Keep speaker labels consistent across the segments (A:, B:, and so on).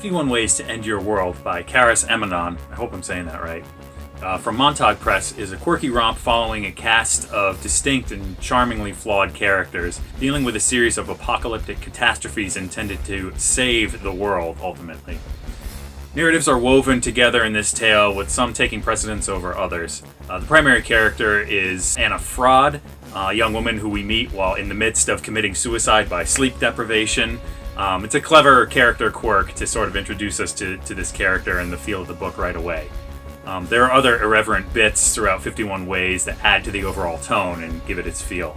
A: 51 Ways to End Your World by Charis Emanon, I hope I'm saying that right, from Montauk Press, is a quirky romp following a cast of distinct and charmingly flawed characters, dealing with a series of apocalyptic catastrophes intended to save the world, ultimately. Narratives are woven together in this tale, with some taking precedence over others. The primary character is Anna Fraud, a young woman who we meet while in the midst of committing suicide by sleep deprivation. It's a clever character quirk to sort of introduce us to this character and the feel of the book right away. There are other irreverent bits throughout 51 Ways that add to the overall tone and give it its feel.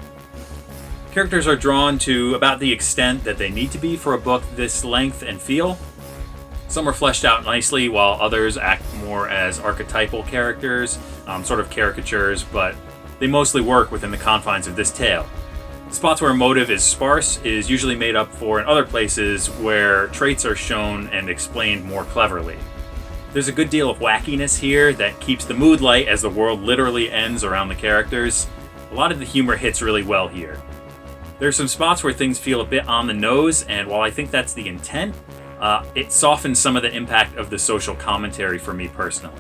A: Characters are drawn to about the extent that they need to be for a book this length and feel. Some are fleshed out nicely, while others act more as archetypal characters, sort of caricatures, but they mostly work within the confines of this tale. Spots where motive is sparse is usually made up for in other places where traits are shown and explained more cleverly. There's a good deal of wackiness here that keeps the mood light as the world literally ends around the characters. A lot of the humor hits really well here. There's some spots where things feel a bit on the nose, and while I think that's the intent, it softens some of the impact of the social commentary for me personally.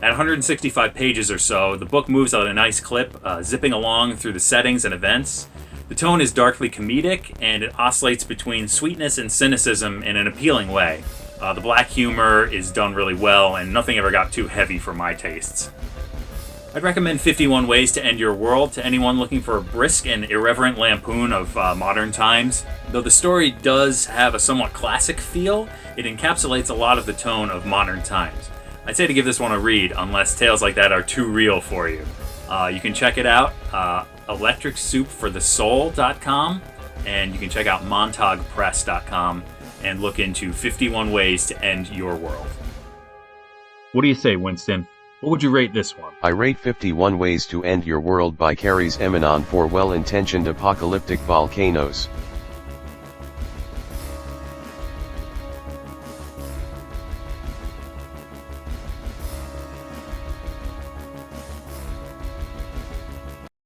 A: At 165 pages or so, the book moves at a nice clip, zipping along through the settings and events. The tone is darkly comedic, and it oscillates between sweetness and cynicism in an appealing way. The black humor is done really well, and nothing ever got too heavy for my tastes. I'd recommend 51 Ways to End Your World to anyone looking for a brisk and irreverent lampoon of modern times. Though the story does have a somewhat classic feel, it encapsulates a lot of the tone of modern times. I'd say to give this one a read, unless tales like that are too real for you. You can check it out, electricsoupforthesoul.com, and you can check out montagpress.com and look into 51 Ways to End Your World. What do you say, Winston? What would you rate this one?
B: I rate 51 Ways to End Your World by Charis Emanon for well-intentioned apocalyptic volcanoes.